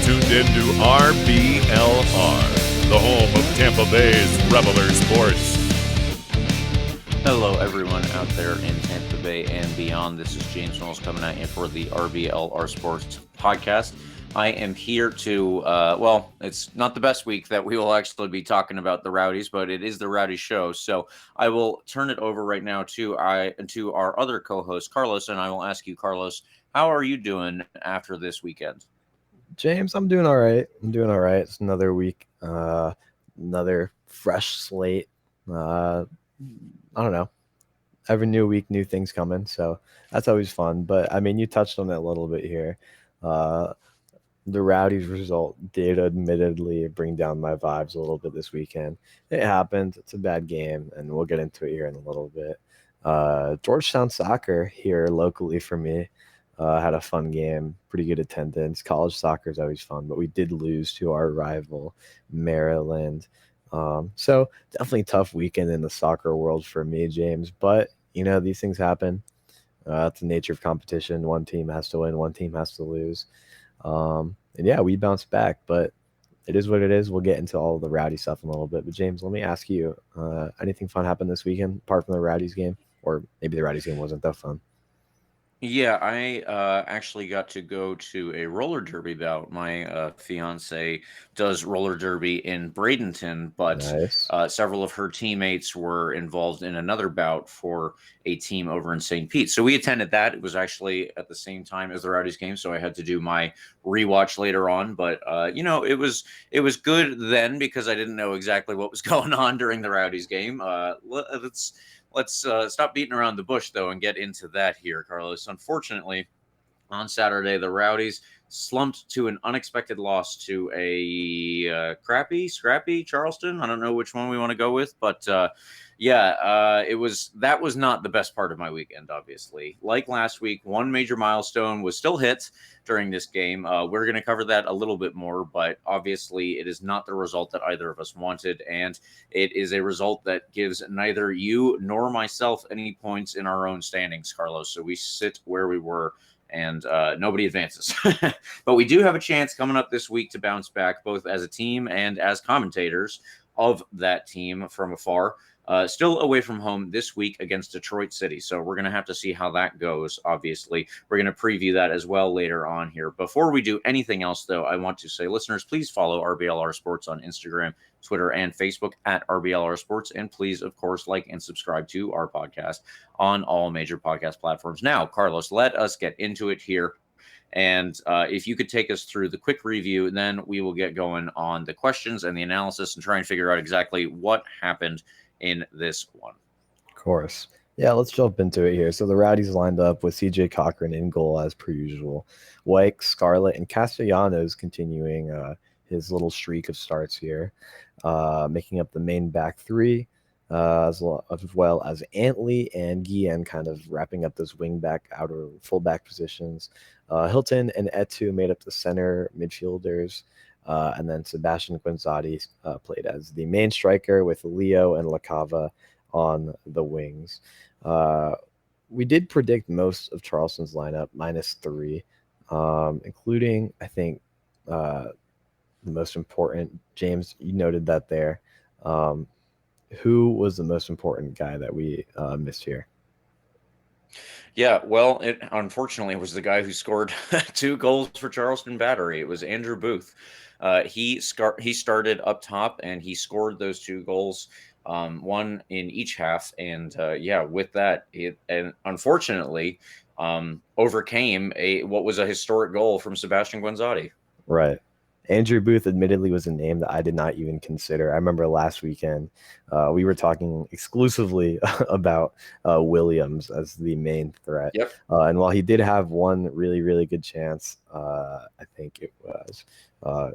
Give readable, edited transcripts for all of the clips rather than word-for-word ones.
tuned in to RBLR, the home of Tampa Bay's Reveler Sports. Hello, everyone out there in Tampa Bay and beyond. This is James Knowles coming at you for the RBLR Sports podcast. I am here to, it's not the best week that we will actually be talking about the Rowdies, but it is the Rowdies show. So I will turn it over right now to our other co-host, Carlos, and I will ask you, Carlos, how are you doing after this weekend? James, I'm doing all right. It's another week, another fresh slate. I don't know. Every new week, new things coming. So that's always fun. But, I mean, you touched on it a little bit here. The Rowdies result did admittedly bring down my vibes a little bit this weekend. It happened. It's a bad game, and we'll get into it here in a little bit. Georgetown soccer here locally for me had a fun game, pretty good attendance. College soccer is always fun, but we did lose to our rival, Maryland. So definitely tough weekend in the soccer world for me, James. But, you know, these things happen. It's the nature of competition. One team has to win, one team has to lose. And yeah, we bounced back, but it is what it is. We'll get into all the Rowdy stuff in a little bit. But James, let me ask you, anything fun happened this weekend apart from the Rowdies game? Or maybe the Rowdies game wasn't that fun. Yeah, I actually got to go to a roller derby bout. My fiance does roller derby in Bradenton, but Nice. Several of her teammates were involved in another bout for a team over in St. Pete. So we attended that. It was actually at the same time as the Rowdies game, so I had to do my rewatch later on. But it was good then because I didn't know exactly what was going on during the Rowdies game. Let's stop beating around the bush, though, and get into that here, Carlos. Unfortunately, on Saturday, the Rowdies slumped to an unexpected loss to a scrappy Charleston. I don't know which one we want to go with, but that was not the best part of my weekend, obviously. Like last week, one major milestone was still hit during this game. We're going to cover that a little bit more, but obviously it is not the result that either of us wanted, and it is a result that gives neither you nor myself any points in our own standings, Carlos. So we sit where we were, and nobody advances. But we do have a chance coming up this week to bounce back, both as a team and as commentators of that team from afar. Still away from home this week against Detroit City. So we're going to have to see how that goes, obviously. We're going to preview that as well later on here. Before we do anything else, though, I want to say, listeners, please follow RBLR Sports on Instagram, Twitter, and Facebook at RBLR Sports. And please, of course, like and subscribe to our podcast on all major podcast platforms. Now, Carlos, let us get into it here. And if you could take us through the quick review, then we will get going on the questions and the analysis and try and figure out exactly what happened in this one. Of course. Yeah, let's jump into it here. So the Rowdies lined up with CJ Cochran in goal as per usual. Wyke, Scarlett, and Castellanos continuing his little streak of starts here, making up the main back three, as well as Antley and Guillen kind of wrapping up those wing back, outer fullback positions. Hilton and Etu made up the center midfielders. And then Sebastian Guenzatti played as the main striker with Leo and LaCava on the wings. We did predict most of Charleston's lineup -3, including, I think, the most important. James, you noted that there. Who was the most important guy that we missed here? Yeah, well, it unfortunately was the guy who scored 2 goals for Charleston Battery. It was Andrew Booth. He started up top and he scored those 2 goals, one in each half. And with that, it unfortunately overcame what was a historic goal from Sebastian Guenzatti. Right. Andrew Booth admittedly was a name that I did not even consider. I remember last weekend we were talking exclusively about Williams as the main threat. Yep. And while he did have one really, really good chance, I think it was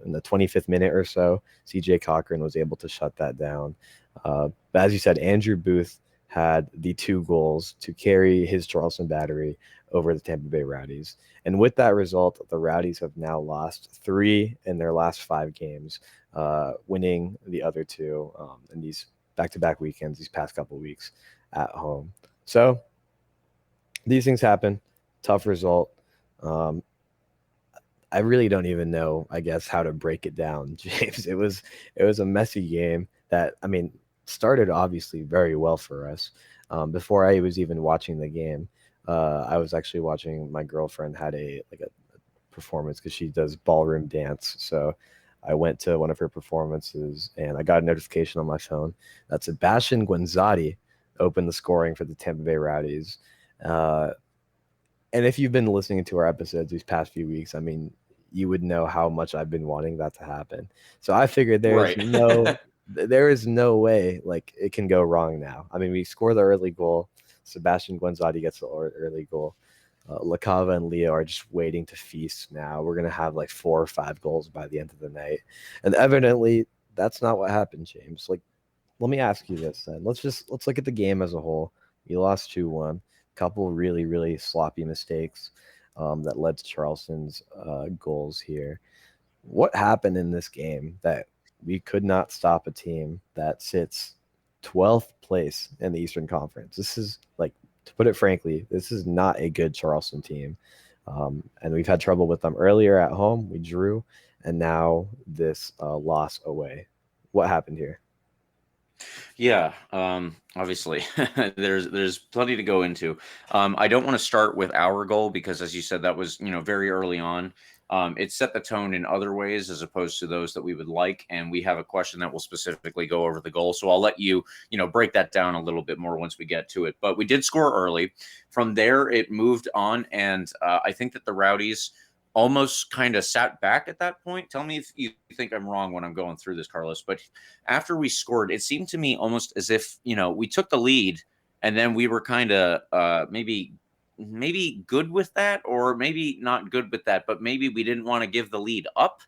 in the 25th minute or so, CJ Cochran was able to shut that down. But as you said, Andrew Booth had the 2 goals to carry his Charleston Battery over the Tampa Bay Rowdies. And with that result, the Rowdies have now lost 3 in their last 5 games, winning the other 2 in these back-to-back weekends, these past couple of weeks at home. So these things happen. Tough result. I really don't even know, I guess, how to break it down, James. It was a messy game that, I mean, started obviously very well for us. Before I was even watching the game, I was actually watching. My girlfriend had a performance because she does ballroom dance. So I went to one of her performances and I got a notification on my phone that Sebastian Guenzatti opened the scoring for the Tampa Bay Rowdies. Uh, and if you've been listening to our episodes these past few weeks, I mean, you would know how much I've been wanting that to happen. So I figured Right. there is no way like it can go wrong now. I mean, we score the early goal. Sebastian Guenzatti gets the early goal. LaCava and Leo are just waiting to feast now. We're gonna have like 4 or 5 goals by the end of the night, and evidently that's not what happened, James. Like, let me ask you this then. Let's look at the game as a whole. You lost 2-1. Couple really really sloppy mistakes that led to Charleston's goals here. What happened in this game that we could not stop a team that sits 12th place in the Eastern Conference? This is like, to put it frankly, this is not a good Charleston team. And we've had trouble with them earlier at home. We drew, and now this loss away. What happened here? Yeah, obviously, there's plenty to go into. I don't want to start with our goal because, as you said, that was very early on. It set the tone in other ways as opposed to those that we would like, and we have a question that will specifically go over the goal. So I'll let you break that down a little bit more once we get to it. But we did score early. From there, it moved on, and I think that the Rowdies almost kind of sat back at that point. Tell me if you think I'm wrong when I'm going through this, Carlos. But after we scored, it seemed to me almost as if, we took the lead and then we were kind of maybe good with that, or maybe not good with that, but maybe we didn't want to give the lead up.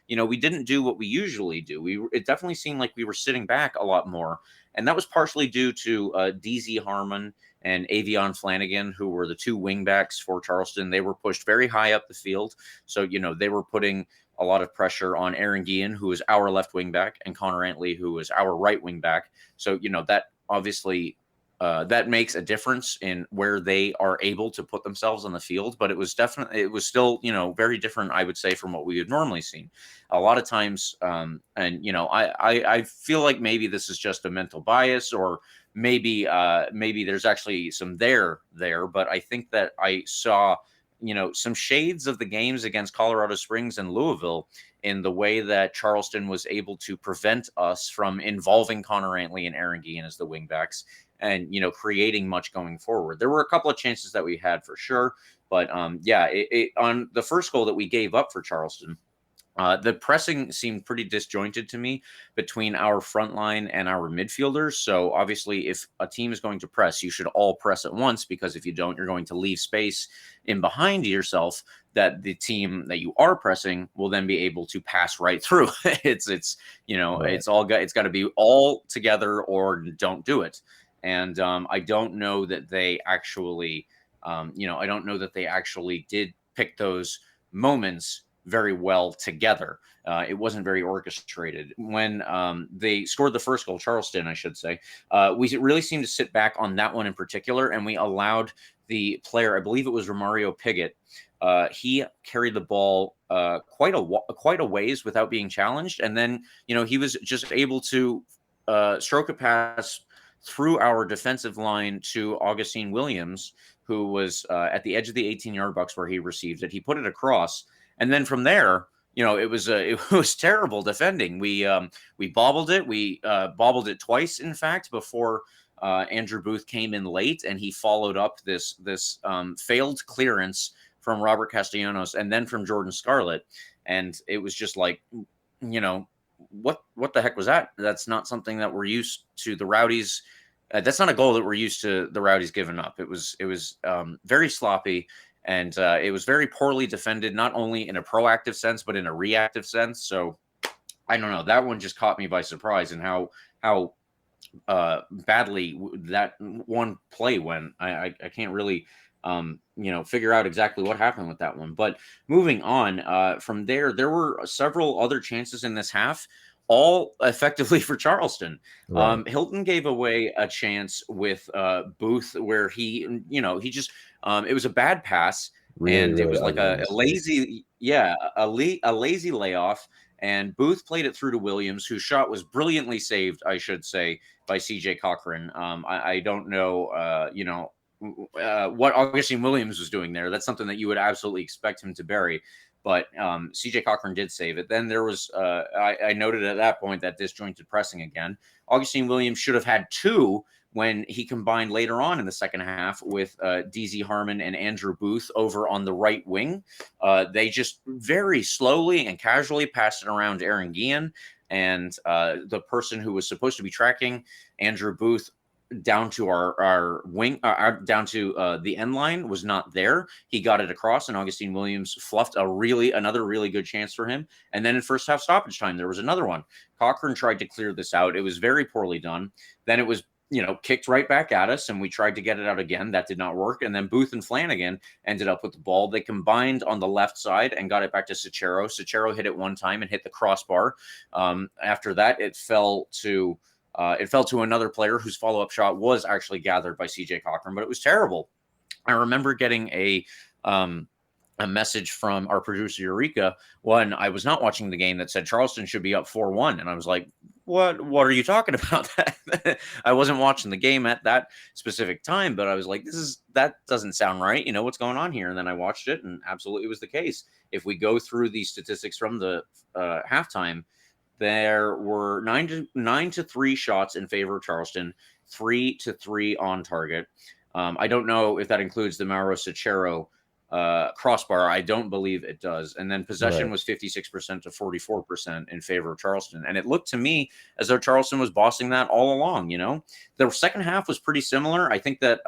We didn't do what we usually do. It definitely seemed like we were sitting back a lot more. And that was partially due to DZ Harmon and Avion Flanagan, who were the 2 wingbacks for Charleston. They were pushed very high up the field. So, they were putting a lot of pressure on Aaron Guillen, who is our left wingback, and Connor Antley, who is our right wingback. So, that obviously that makes a difference in where they are able to put themselves on the field. But it was still, very different, I would say, from what we had normally seen. A lot of times, and, I feel like maybe this is just a mental bias, or maybe there's actually some there, but I think that I saw, some shades of the games against Colorado Springs and Louisville in the way that Charleston was able to prevent us from involving Connor Antley and Aaron Guillen as the wingbacks and, creating much going forward. There were a couple of chances that we had for sure, but on the first goal that we gave up for Charleston, the pressing seemed pretty disjointed to me between our front line and our midfielders. So obviously, if a team is going to press, you should all press at once, because if you don't, you're going to leave space in behind yourself that the team that you are pressing will then be able to pass right through. Right. It's got to be all together or don't do it. And I don't know that they actually, did pick those moments very well together. It wasn't very orchestrated. When they scored the first goal, Charleston, I should say, we really seemed to sit back on that one in particular, and we allowed the player, I believe it was Romario Piggott, he carried the ball quite a ways without being challenged, and then he was just able to stroke a pass through our defensive line to Augustine Williams, who was at the edge of the 18-yard box where he received it. He put it across. And then from there, it was terrible defending. We bobbled it. We bobbled it twice, in fact, before Andrew Booth came in late, and he followed up this failed clearance from Robert Castellanos and then from Jordan Scarlett. And it was just like, what the heck was that? That's not something that we're used to the Rowdies. That's not a goal that we're used to the Rowdies giving up. It was very sloppy. And it was very poorly defended, not only in a proactive sense, but in a reactive sense. So I don't know. That one just caught me by surprise, and how badly that one play went. I can't really, figure out exactly what happened with that one. But moving on from there were several other chances in this half, all effectively for Charleston. Right. Hilton gave away a chance with Booth where he just, it was a bad pass. Really, and it really was like ugly a mistake. lazy, yeah, a lazy layoff. And Booth played it through to Williams, whose shot was brilliantly saved, I should say, by C.J. Cochran. I don't know, what Augustine Williams was doing there. That's something that you would absolutely expect him to bury. But C.J. Cochran did save it. Then there was, I noted at that point that disjointed pressing again. Augustine Williams should have had two when he combined later on in the second half with DZ Harmon and Andrew Booth over on the right wing. They just very slowly and casually passed it around to Aaron Guillen, and the person who was supposed to be tracking Andrew Booth down to our wing, down to the end line was not there. He got it across, and Augustine Williams fluffed another really good chance for him. And then in first half stoppage time, there was another one. Cochran tried to clear this out. It was very poorly done. Then it was kicked right back at us, and we tried to get it out again. That did not work. And then Booth and Flanagan ended up with the ball. They combined on the left side and got it back to Sachero. Sachero hit it one time and hit the crossbar. After that, it fell to another player whose follow-up shot was actually gathered by CJ Cochran, but it was terrible. I remember getting a message from our producer Eureka when I was not watching the game that said Charleston should be up 4-1, and I was like, what are you talking about? I wasn't watching the game at that specific time, but I was like, that doesn't sound right. What's going on here? And then I watched it, and absolutely it was the case. If we go through the statistics from the halftime, there were 9-3 shots in favor of Charleston, 3-3 on target. I don't know if that includes the Mauro Sachero crossbar. I don't believe it does. And then possession was 56% to 44% in favor of Charleston. And it looked to me as though Charleston was bossing that all along. The second half was pretty similar. I think that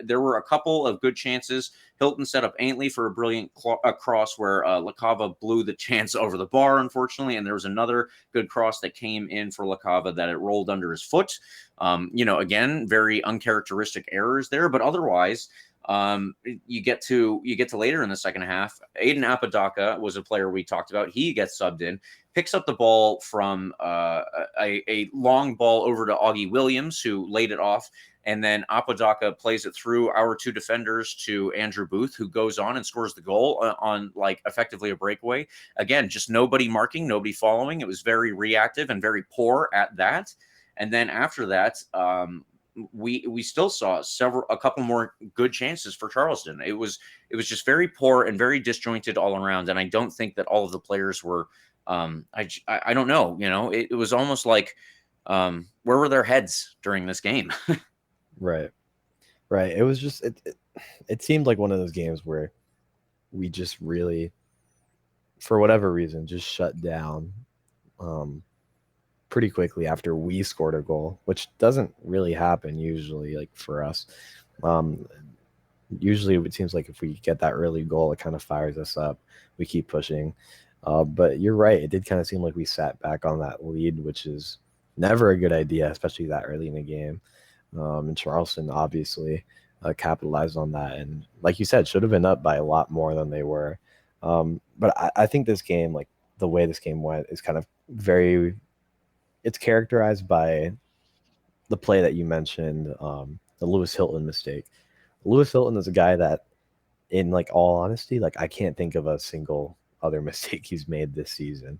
there were a couple of good chances. Hilton set up Aintley for a brilliant cross where LaCava blew the chance over the bar, unfortunately. And there was another good cross that came in for LaCava that it rolled under his foot. Again, very uncharacteristic errors there, but otherwise, you get to later in the second half. Aiden Apodaca was a player we talked about. He gets subbed in, picks up the ball from a long ball over to Augie Williams, who laid it off. And then Apodaca plays it through our two defenders to Andrew Booth, who goes on and scores the goal on effectively a breakaway. Again, just nobody marking, nobody following. It was very reactive and very poor at that. And then after that, we still saw a couple more good chances for Charleston. It was just very poor and very disjointed all around. And I don't think that all of the players were, I don't know, it was almost like, where were their heads during this game? Right. It was just, it seemed like one of those games where we just really, for whatever reason, just shut down, pretty quickly after we scored a goal, which doesn't really happen usually, for us. Usually it seems like if we get that early goal, it kind of fires us up. We keep pushing. But you're right. It did kind of seem like we sat back on that lead, which is never a good idea, especially that early in the game. And Charleston obviously capitalized on that. And like you said, should have been up by a lot more than they were. But I think this game, the way this game went, is kind of it's characterized by the play that you mentioned, the Lewis Hilton mistake. Lewis Hilton is a guy that, in all honesty, I can't think of a single other mistake he's made this season.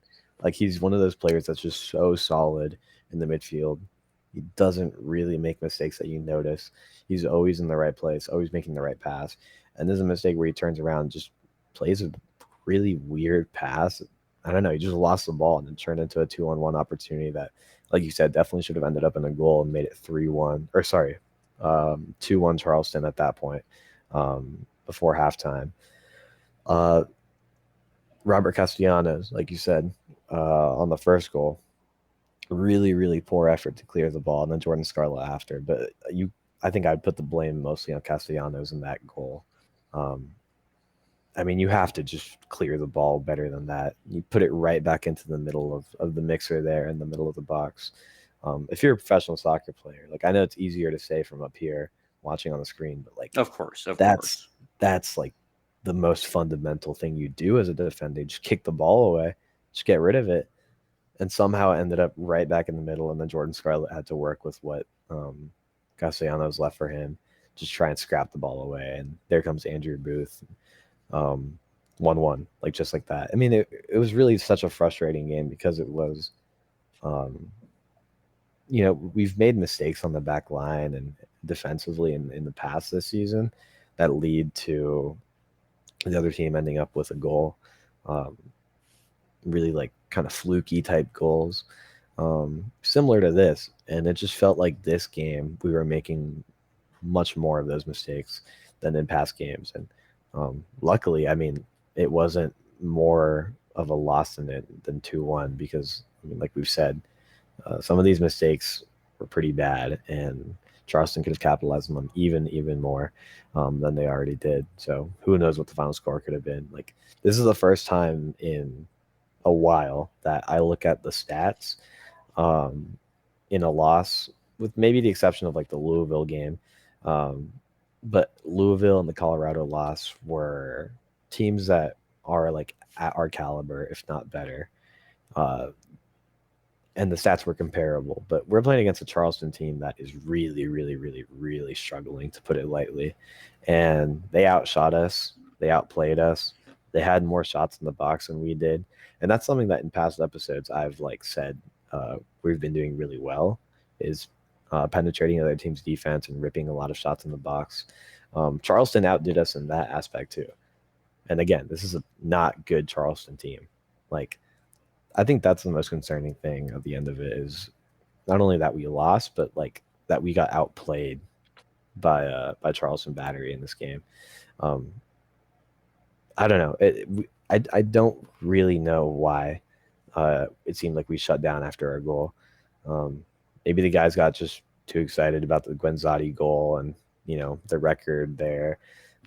He's one of those players that's just so solid in the midfield. He doesn't really make mistakes that you notice. He's always in the right place, always making the right pass. And there's a mistake where he turns around and just plays a really weird pass. I don't know. He just lost the ball and then turned into a 2-on-1 opportunity that, like you said, definitely should have ended up in a goal and made it 2-1 Charleston at that point, before halftime. Robert Castellanos, like you said, on the first goal, really, really poor effort to clear the ball, and then Jordan Scarlett after. But I think I'd put the blame mostly on Castellanos in that goal. You have to just clear the ball better than that. You put it right back into the middle of the mixer there in the middle of the box. If you're a professional soccer player, I know it's easier to say from up here watching on the screen, but of course, that's the most fundamental thing you do as a defender. Just kick the ball away, just get rid of it. And somehow it ended up right back in the middle, and then Jordan Scarlett had to work with what Castellanos left for him, just try and scrap the ball away. And there comes Andrew Booth. 1-1, like just like that. I mean, it was really such a frustrating game because it was, um, we've made mistakes on the back line and defensively in the past this season that lead to the other team ending up with a goal. Um, really like kind of fluky type goals, similar to this. And it just felt like this game we were making much more of those mistakes than in past games. And luckily, I mean, it wasn't more of a loss in it than 2-1 because, I mean, like we've said, some of these mistakes were pretty bad, and Charleston could have capitalized on them even more than they already did. So who knows what the final score could have been. Like, this is the first time in a while that I look at the stats in a loss, with maybe the exception of like the Louisville game. But Louisville and the Colorado loss were teams that are like at our caliber, if not better. And the stats were comparable, but we're playing against a Charleston team that is really, really, really, really struggling, to put it lightly. And they outshot us. They outplayed us. They had more shots in the box than we did. And that's something that in past episodes I've like said we've been doing really well, is penetrating other teams' defense and ripping a lot of shots in the box. Charleston outdid us in that aspect too. And again, this is a not good Charleston team. Like, I think that's the most concerning thing at the end of it, is not only that we lost, but like that we got outplayed by Charleston Battery in this game. I don't know. I don't really know why it seemed like we shut down after our goal. Maybe the guys got just too excited about the Guenzatti goal and the record there,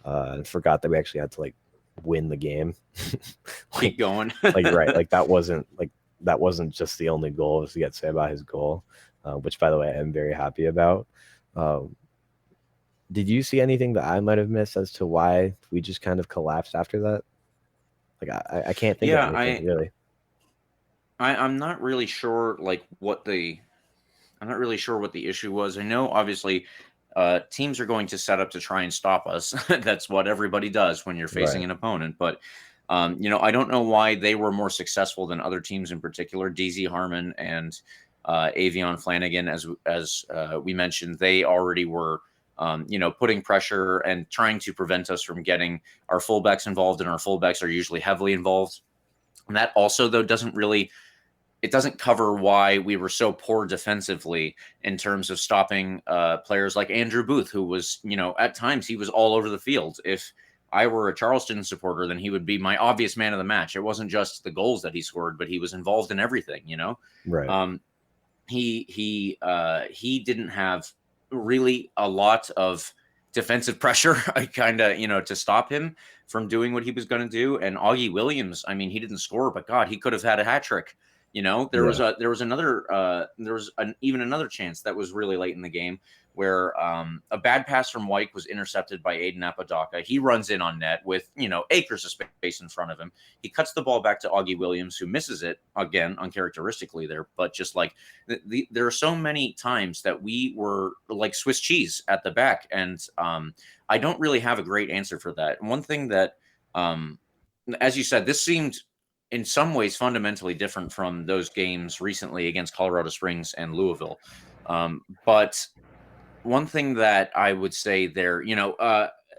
and forgot that we actually had to like win the game. Keep going. Right, like that wasn't just the only goal, was to get Seba his goal, which by the way I'm very happy about. Did you see anything that I might have missed as to why we just kind of collapsed after that? Like I can't think of anything really. I'm not really sure what the issue was. I know obviously teams are going to set up to try and stop us. That's what everybody does when you're facing an opponent. But I don't know why they were more successful than other teams, in particular DZ Harmon and Avion Flanagan, as we mentioned. They already were putting pressure and trying to prevent us from getting our fullbacks involved, and our fullbacks are usually heavily involved. And that also, though, doesn't cover why we were so poor defensively in terms of stopping players like Andrew Booth, who was, at times he was all over the field. If I were a Charleston supporter, then he would be my obvious man of the match. It wasn't just the goals that he scored, but he was involved in everything, Right. He didn't have really a lot of defensive pressure, to stop him from doing what he was going to do. And Augie Williams, I mean, he didn't score, but God, he could have had a hat trick. There was even another chance that was really late in the game where a bad pass from White was intercepted by Aiden Apodaca. He runs in on net with, acres of space in front of him. He cuts the ball back to Augie Williams, who misses it again, uncharacteristically there. But just like there are so many times that we were like Swiss cheese at the back. And I don't really have a great answer for that. One thing that, as you said, this seemed in some ways fundamentally different from those games recently against Colorado Springs and Louisville. But one thing that I would say there,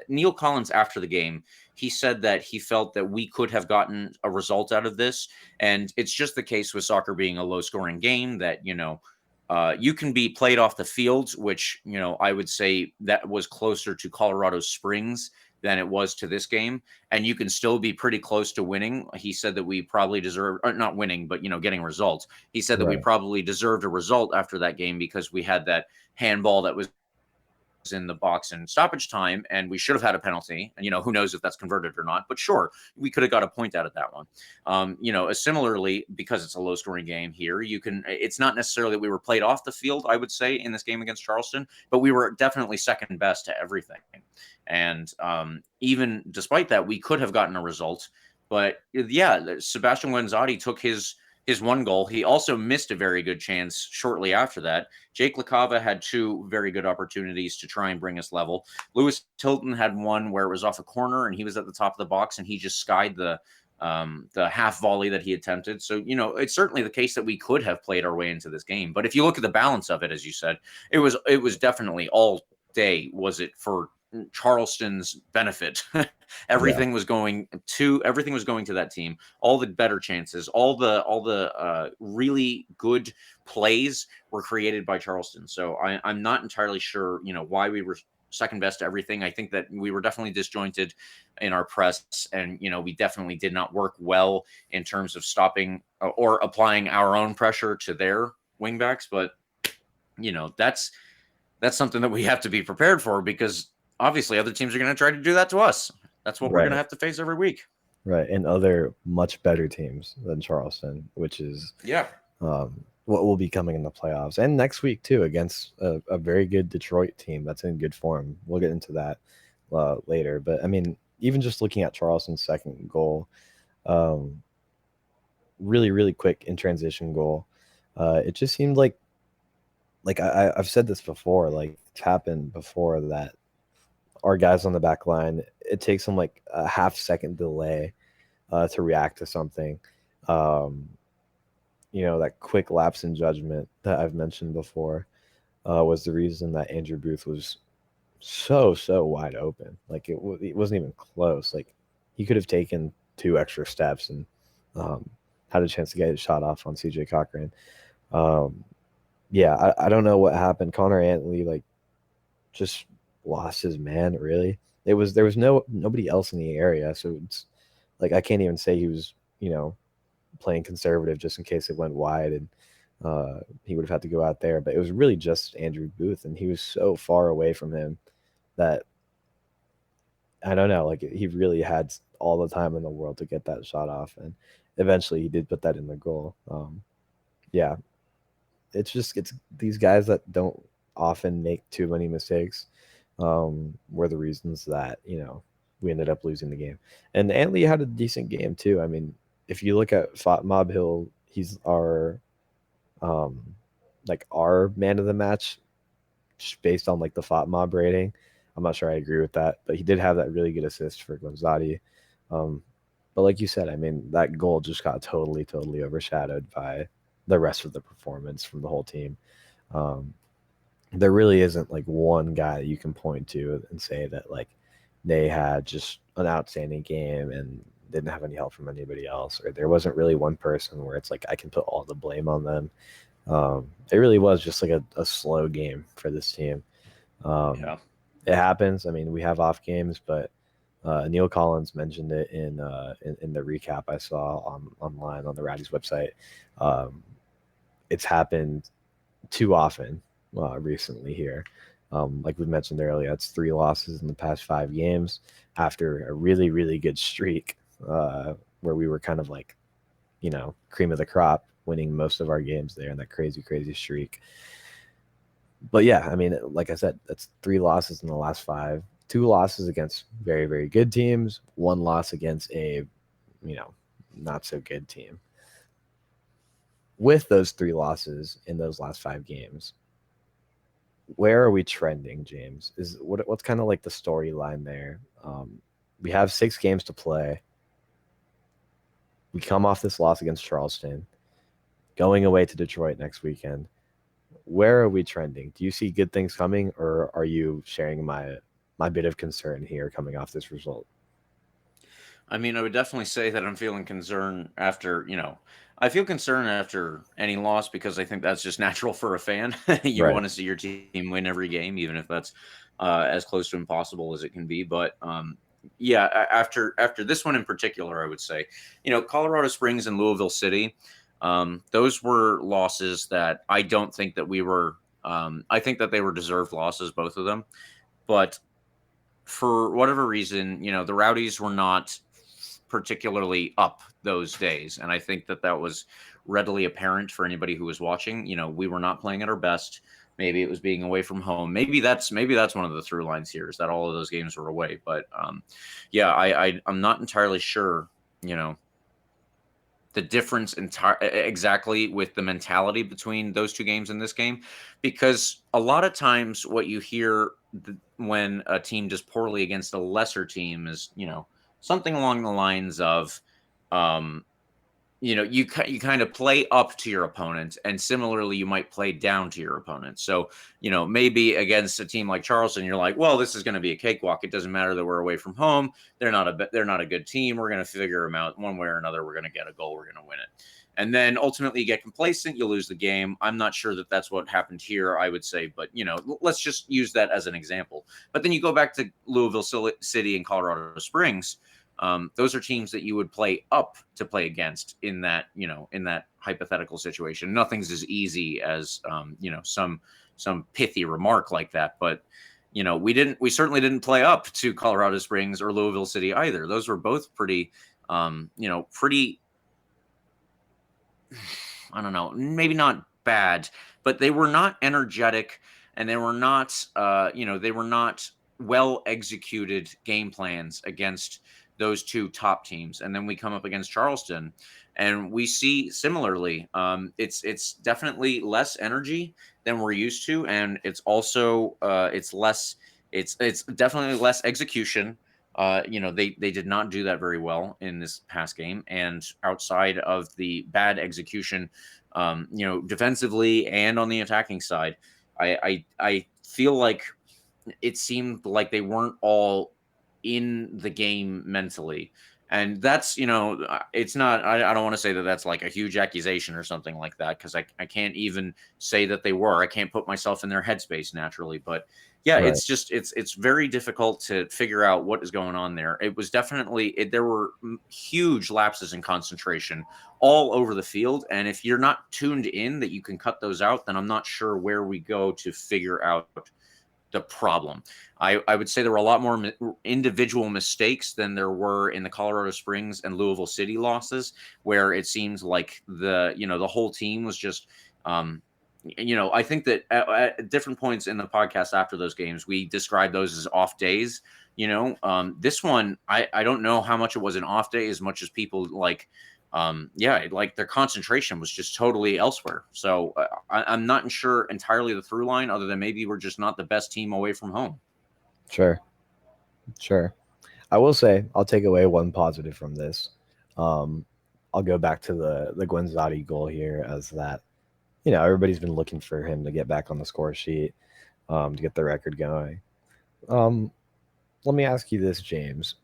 Neil Collins, after the game, he said that he felt that we could have gotten a result out of this. And it's just the case with soccer being a low scoring game that, you can be played off the field, which, I would say that was closer to Colorado Springs than it was to this game. And you can still be pretty close to winning. He said that we probably deserve, or not winning, but, getting results. He said that we probably deserved a result after that game because we had that handball that was in the box in stoppage time, and we should have had a penalty. And, who knows if that's converted or not, but sure, we could have got a point out of that one. Similarly, because it's a low scoring game here, it's not necessarily that we were played off the field, I would say, in this game against Charleston, but we were definitely second best to everything. And even despite that, we could have gotten a result. But yeah, Sebastian Guenzatti took his his one goal. He also missed a very good chance shortly after that. Jake LaCava had two very good opportunities to try and bring us level. Lewis Tilton had one where it was off a corner and he was at the top of the box and he just skied the half volley that he attempted. So, it's certainly the case that we could have played our way into this game. But if you look at the balance of it, as you said, it was definitely all day was it for Charleston's benefit. Everything was going to that team. All the better chances, all the really good plays were created by Charleston. So I'm not entirely sure, why we were second best to everything. I think that we were definitely disjointed in our press, and we definitely did not work well in terms of stopping or applying our own pressure to their wingbacks. But that's something that we have to be prepared for, because obviously other teams are going to try to do that to us. That's what we're going to have to face every week. Right. And other much better teams than Charleston, which is what will be coming in the playoffs. And next week, too, against a very good Detroit team that's in good form. We'll get into that later. But, I mean, even just looking at Charleston's second goal, really, really quick in transition goal, it just seemed like I've said this before, like it's happened before that our guys on the back line, it takes them like a half-second delay to react to something. That quick lapse in judgment that I've mentioned before was the reason that Andrew Booth was so wide open. Like it wasn't even close. Like he could have taken 2 extra steps and had a chance to get his shot off on CJ Cochran. I don't know what happened. Connor Antley just lost his man. Really, there was nobody else in the area, so it's like I can't even say he was playing conservative just in case it went wide and he would have had to go out there. But it was really just Andrew Booth, and he was so far away from him that I don't know. Like he really had all the time in the world to get that shot off, and eventually he did put that in the goal. It's these guys that don't often make too many mistakes were the reasons that we ended up losing the game. And Antley had a decent game too. I mean, if you look at Mob Hill, he's our our man of the match just based on the FOTMob rating. I'm not sure I agree with that, but he did have that really good assist for Guenzatti. But like you said, I mean, that goal just got totally overshadowed by the rest of the performance from the whole team. There really isn't one guy that you can point to and say that they had just an outstanding game and didn't have any help from anybody else, or there wasn't really one person where it's I can put all the blame on them. It really was just a slow game for this team. It happens. I mean, we have off games, but Neil Collins mentioned it in the recap I saw online on the Rowdies website. It's happened too often recently here. Like we mentioned earlier, it's 3 losses in the past 5 games after a really, really good streak where we were kind of cream of the crop, winning most of our games there in that crazy streak. But yeah, I mean, like I said, that's 3 losses in the last 5. 2 losses against very, very good teams, 1 loss against a, not so good team. With those 3 losses in those last 5 games, where are we trending, James? What's kind of the storyline there? We have 6 games to play. We come off this loss against Charleston, going away to Detroit next weekend. Where are we trending? Do you see good things coming, or are you sharing my bit of concern here coming off this result? I mean, I would definitely say that I'm feeling concerned after, I feel concerned after any loss because I think that's just natural for a fan. You want to see your team win every game, even if that's as close to impossible as it can be. But after this one in particular, I would say, Colorado Springs and Louisville City, those were losses that I don't think that we were. I think that they were deserved losses, both of them. But for whatever reason, the Rowdies were not particularly up those days. And I think that was readily apparent for anybody who was watching. We were not playing at our best. Maybe it was being away from home. Maybe that's one of the through lines here, is that all of those games were away. But I'm not entirely sure, the difference exactly with the mentality between those two games in this game, because a lot of times what you hear when a team does poorly against a lesser team is, something along the lines of, um, you kind of play up to your opponent, and similarly, you might play down to your opponent. So, maybe against a team like Charleston, you're like, well, this is going to be a cakewalk. It doesn't matter that we're away from home. They're not a good team. We're going to figure them out one way or another. We're going to get a goal. We're going to win it. And then ultimately you get complacent. You lose the game. I'm not sure that that's what happened here, I would say, but let's just use that as an example. But then you go back to Louisville City and Colorado Springs. Those are teams that you would play up to play against in that hypothetical situation. Nothing's as easy as, some pithy remark like that. But, we certainly didn't play up to Colorado Springs or Louisville City either. Those were both pretty, pretty, I don't know, maybe not bad, but they were not energetic, and they were not, they were not well executed game plans against those two top teams. And then we come up against Charleston, and we see similarly, it's definitely less energy than we're used to, and it's also it's definitely less execution. They did not do that very well in this past game, and outside of the bad execution, defensively and on the attacking side, I feel like it seemed like they weren't all in the game mentally. And that's, it's not, I don't want to say that that's like a huge accusation or something like that, because I can't even say that they were. I can't put myself in their headspace naturally. But yeah, right. It's just, it's very difficult to figure out what is going on there. It was definitely, there were huge lapses in concentration all over the field. And if you're not tuned in that you can cut those out, then I'm not sure where we go to figure out the problem. I would say there were a lot more individual mistakes than there were in the Colorado Springs and Louisville City losses, where it seems like the whole team was just, I think that at different points in the podcast after those games, we described those as off days. This one, I don't know how much it was an off day as much as people like, like their concentration was just totally elsewhere. So I'm not sure entirely the through line, other than maybe we're just not the best team away from home. Sure. I will say I'll take away one positive from this. I'll go back to the Guenzatti goal here, as that, everybody's been looking for him to get back on the score sheet, to get the record going. Let me ask you this, James.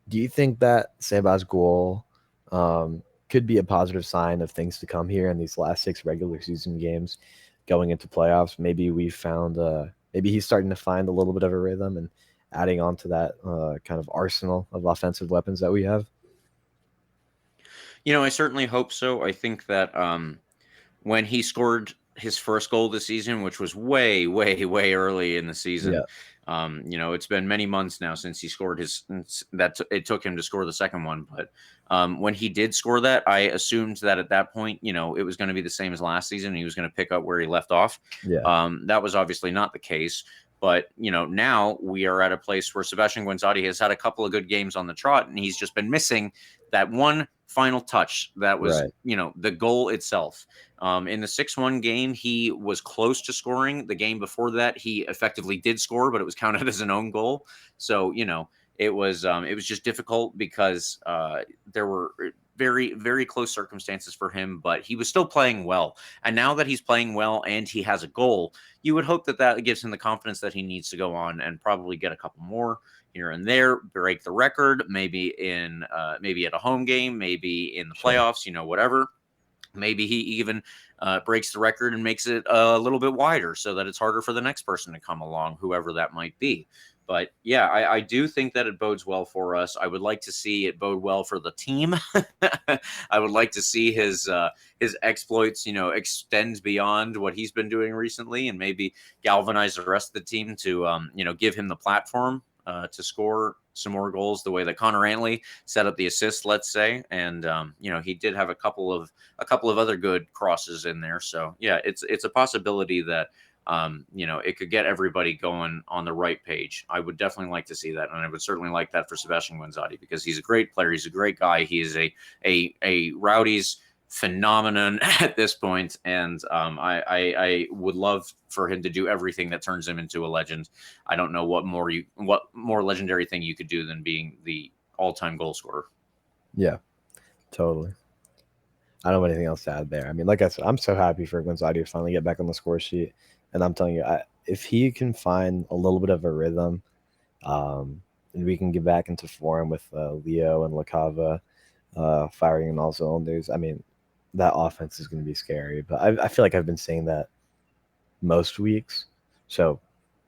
Do you think that Seba's goal could be a positive sign of things to come here in these last 6 regular season games going into playoffs? Maybe we found, maybe he's starting to find a little bit of a rhythm and adding on to that kind of arsenal of offensive weapons that we have. I certainly hope so. I think that when he scored his first goal this season, which was way, way, way early in the season, it's been many months now since he scored it took him to score the second one. But when he did score that, I assumed that at that point, it was going to be the same as last season. And he was going to pick up where he left off. That was obviously not the case. But, now we are at a place where Sebastian Guenzatti has had a couple of good games on the trot, and he's just been missing that one final touch that was, the goal itself. In the 6-1 game, he was close to scoring. The game before that, he effectively did score, but it was counted as an own goal. So, it was just difficult because there were very, very close circumstances for him, but he was still playing well. And now that he's playing well and he has a goal, you would hope that gives him the confidence that he needs to go on and probably get a couple more here and there, break the record, maybe at a home game, maybe in the playoffs, whatever. Maybe he even breaks the record and makes it a little bit wider so that it's harder for the next person to come along, whoever that might be. But yeah, I do think that it bodes well for us. I would like to see it bode well for the team. I would like to see his exploits, extend beyond what he's been doing recently, and maybe galvanize the rest of the team to, give him the platform to score some more goals the way that Connor Antley set up the assist, let's say. And, he did have a couple of other good crosses in there. So yeah, it's a possibility that it could get everybody going on the right page. I would definitely like to see that, and I would certainly like that for Sebastian Guenzatti, because he's a great player. He's a great guy. He is a Rowdies phenomenon at this point, and I would love for him to do everything that turns him into a legend. I don't know what more legendary thing you could do than being the all-time goal scorer. Yeah, totally. I don't have anything else to add there. I mean, like I said, I'm so happy for Guenzatti to finally get back on the score sheet. And I'm telling you, if he can find a little bit of a rhythm, and we can get back into form with Leo and LaCava firing in all cylinders, I mean, that offense is going to be scary. But I feel like I've been saying that most weeks. So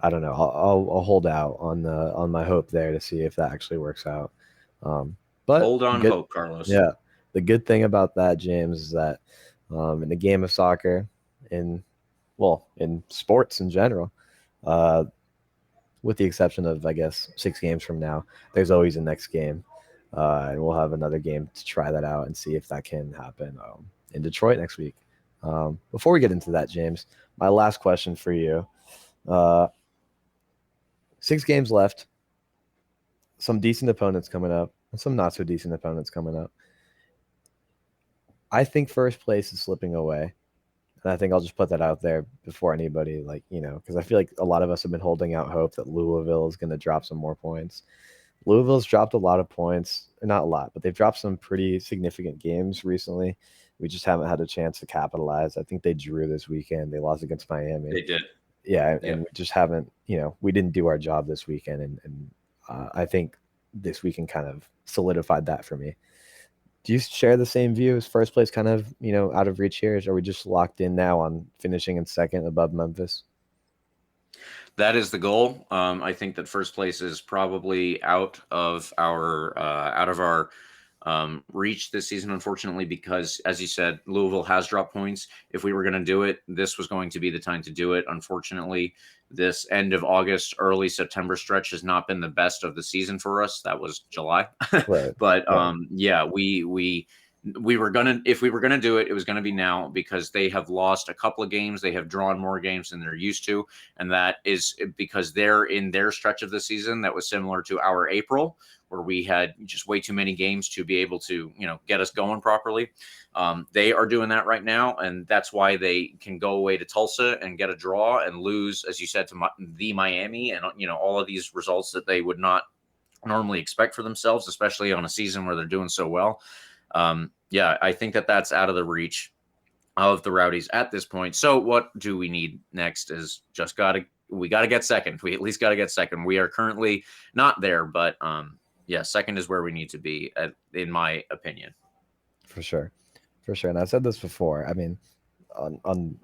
I don't know. I'll hold out on my hope there to see if that actually works out. But hold on hope, Carlos. Yeah. The good thing about that, James, is that in the game of soccer, in sports in general, with the exception of, I guess, 6 games from now, there's always a next game. And we'll have another game to try that out and see if that can happen in Detroit next week. Before we get into that, James, my last question for you. 6 games left, some decent opponents coming up, and some not so decent opponents coming up. I think first place is slipping away. And I think I'll just put that out there before anybody, because I feel like a lot of us have been holding out hope that Louisville is going to drop some more points. Louisville's dropped a lot of points, not a lot, but they've dropped some pretty significant games recently. We just haven't had a chance to capitalize. I think they drew this weekend. They lost against Miami. They did. Yeah, and we just haven't, we didn't do our job this weekend. And I think this weekend kind of solidified that for me. Do you share the same view? Is first place kind of, out of reach here? Are we just locked in now on finishing in second above Memphis? That is the goal. I think that first place is probably out of our reach this season, unfortunately, because, as you said, Louisville has dropped points. If we were going to do it, this was going to be the time to do it. Unfortunately, this end of August, early September stretch has not been the best of the season for us. That was July. Right. But yeah, we were gonna, if we were gonna do it, it was gonna be now, because they have lost a couple of games. They have drawn more games than they're used to, and that is because they're in their stretch of the season that was similar to our April, where we had just way too many games to be able to, get us going properly. They are doing that right now, and that's why they can go away to Tulsa and get a draw and lose, as you said, to the Miami, and all of these results that they would not normally expect for themselves, especially on a season where they're doing so well. Yeah, I think that that's out of the reach of the Rowdies at this point. So what do we need next is we got to get second. We at least got to get second. We are currently not there, but yeah, second is where we need to be, in my opinion. For sure. And I've said this before. I mean, on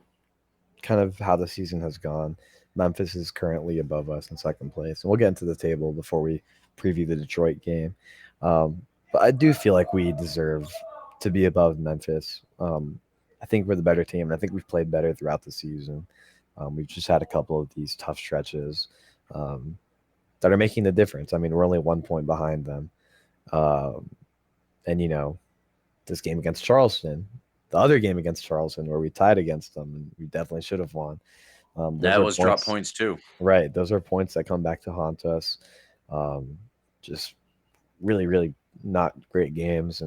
kind of how the season has gone, Memphis is currently above us in second place. And we'll get into the table before we preview the Detroit game. But I do feel like we deserve to be above Memphis. I think we're the better team, and I think we've played better throughout the season. We've just had a couple of these tough stretches that are making the difference. I mean, we're only 1 point behind them. And, this game against Charleston, the other game against Charleston where we tied against them, and we definitely should have won. That was drop points too. Right. Those are points that come back to haunt us. Just really, really not great games.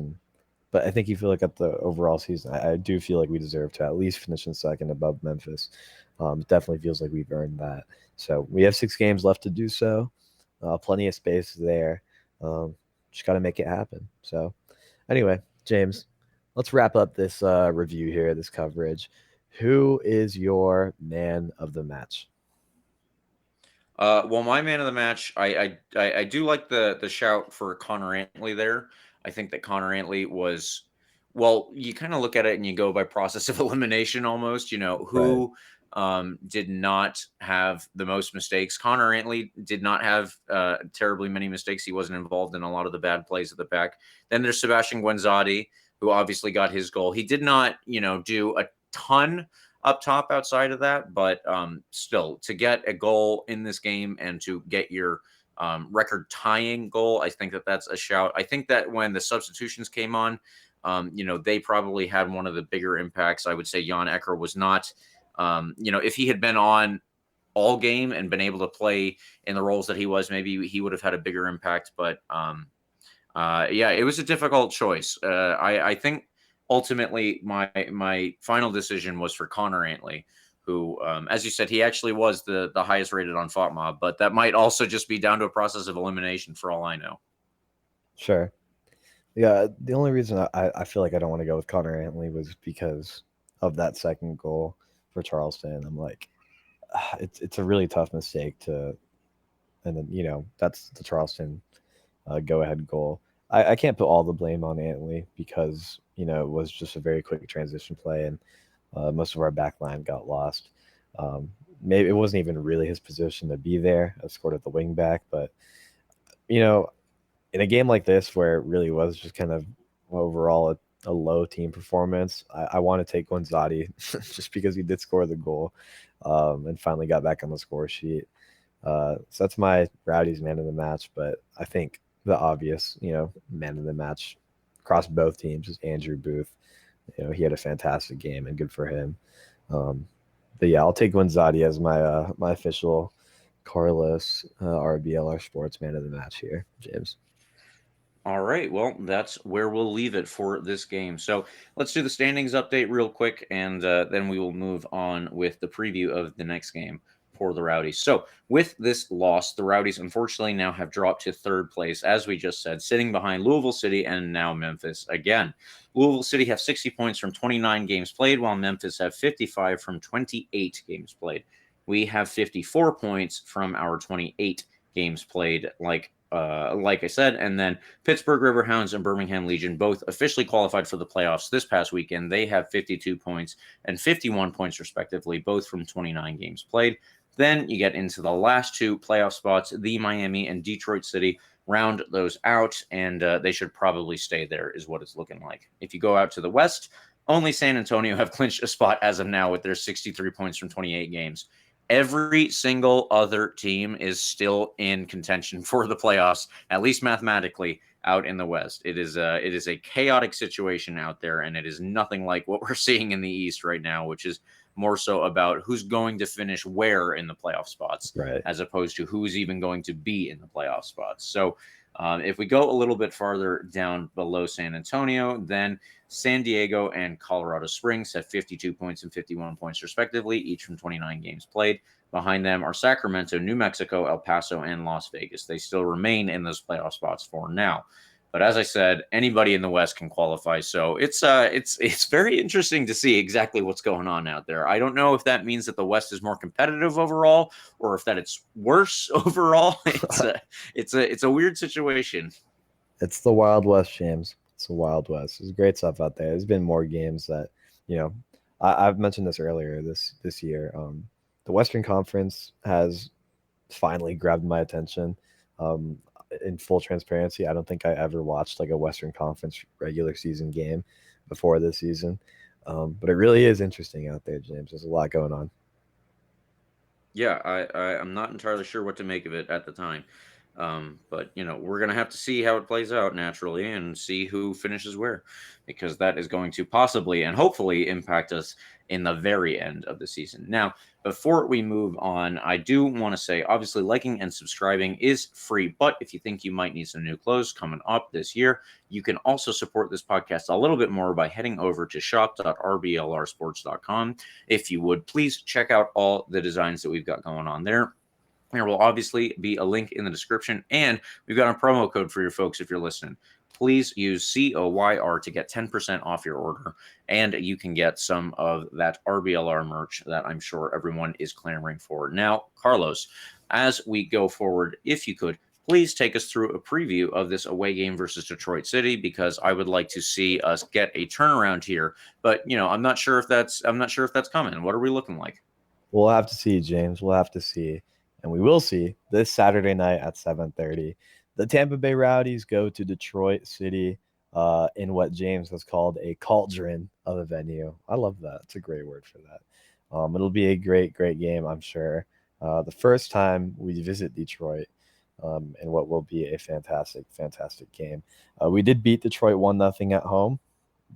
But I think you feel like at the overall season, I do feel like we deserve to at least finish in second above Memphis. It definitely feels like we've earned that. So we have 6 games left to do so. Plenty of space there. Just got to make it happen. So anyway, James, let's wrap up this review here, this coverage. Who is your man of the match? Well, my man of the match, I do like the shout for Connor Antley there. I think that Connor Antley was, well, you kind of look at it and you go by process of elimination almost, who did not have the most mistakes. Connor Antley did not have terribly many mistakes. He wasn't involved in a lot of the bad plays at the back. Then there's Sebastian Guenzatti, who obviously got his goal. He did not, do a ton up top outside of that, but still, to get a goal in this game and to get your record tying goal, I think that that's a shout. I think that when the substitutions came on, they probably had one of the bigger impacts. I would say Jan Ecker was not If he had been on all game and been able to play in the roles that he was, maybe he would have had a bigger impact. But it was a difficult choice. I think ultimately my final decision was for Connor Antley, who, as you said, he actually was the highest rated on FOTMob, but that might also just be down to a process of elimination for all I know. Sure. Yeah, the only reason I feel like I don't want to go with Connor Antley was because of that second goal for Charleston. I'm like, it's a really tough mistake and then, that's the Charleston go-ahead goal. I can't put all the blame on Antley because, it was just a very quick transition play and most of our back line got lost. Maybe it wasn't even really his position to be there. I scored at the wing back, but, in a game like this where it really was just kind of overall a low team performance, I want to take Guenzatti just because he did score the goal and finally got back on the score sheet. So that's my Rowdies man of the match, but I think the obvious, man of the match across both teams is Andrew Booth. He had a fantastic game and good for him. But yeah, I'll take Guenzatti as my official Carlos RBLR Sports man of the match here, James. All right, well, that's where we'll leave it for this game. So let's do the standings update real quick, and then we will move on with the preview of the next game for the Rowdies. So with this loss, the Rowdies unfortunately now have dropped to third place, as we just said, sitting behind Louisville City and now Memphis again. Louisville City have 60 points from 29 games played, while Memphis have 55 from 28 games played. We have 54 points from our 28 games played, like I said, and then Pittsburgh Riverhounds and Birmingham Legion both officially qualified for the playoffs this past weekend. They have 52 points and 51 points respectively, both from 29 games played. Then you get into the last two playoff spots. The Miami and Detroit City round those out, and they should probably stay there is what it's looking like. If you go out to the West, only San Antonio have clinched a spot as of now with their 63 points from 28 games. Every single other team is still in contention for the playoffs, at least mathematically, out in the West. It is a chaotic situation out there, and it is nothing like what we're seeing in the East right now, which is more so about who's going to finish where in the playoff spots, right, as opposed to who's even going to be in the playoff spots. So if we go a little bit farther down below San Antonio, then San Diego and Colorado Springs have 52 points and 51 points respectively, each from 29 games played. Behind them are Sacramento, New Mexico, El Paso, and Las Vegas. They still remain in those playoff spots for now. But as I said, anybody in the West can qualify. So it's very interesting to see exactly what's going on out there. I don't know if that means that the West is more competitive overall, or if that it's worse overall. It's a weird situation. It's the Wild West, James. It's the Wild West. There's great stuff out there. There's been more games that, I've mentioned this earlier this year. The Western Conference has finally grabbed my attention. In full transparency, I don't think I ever watched like a Western Conference regular season game before this season. But it really is interesting out there, James. There's a lot going on. Yeah, I'm not entirely sure what to make of it at the time. But, we're going to have to see how it plays out naturally and see who finishes where, because that is going to possibly and hopefully impact us in the very end of the season. Now, before we move on, I do want to say, obviously, liking and subscribing is free, but if you think you might need some new clothes coming up this year, you can also support this podcast a little bit more by heading over to shop.rblrsports.com. If you would, please check out all the designs that we've got going on there. There will obviously be a link in the description, and we've got a promo code for your folks if you're listening. Please use COYR to get 10% off your order, and you can get some of that RBLR merch that I'm sure everyone is clamoring for. Now, Carlos, as we go forward, if you could, please take us through a preview of this away game versus Detroit City, because I would like to see us get a turnaround here. But, I'm not sure if that's coming. What are we looking like? We'll have to see, James. We'll have to see. And we will see this Saturday night at 7:30. The Tampa Bay Rowdies go to Detroit City in what James has called a cauldron of a venue. I love that. It's a great word for that. It'll be a great, great game, I'm sure. The first time we visit Detroit in what will be a fantastic, fantastic game. We did beat Detroit 1-0 at home,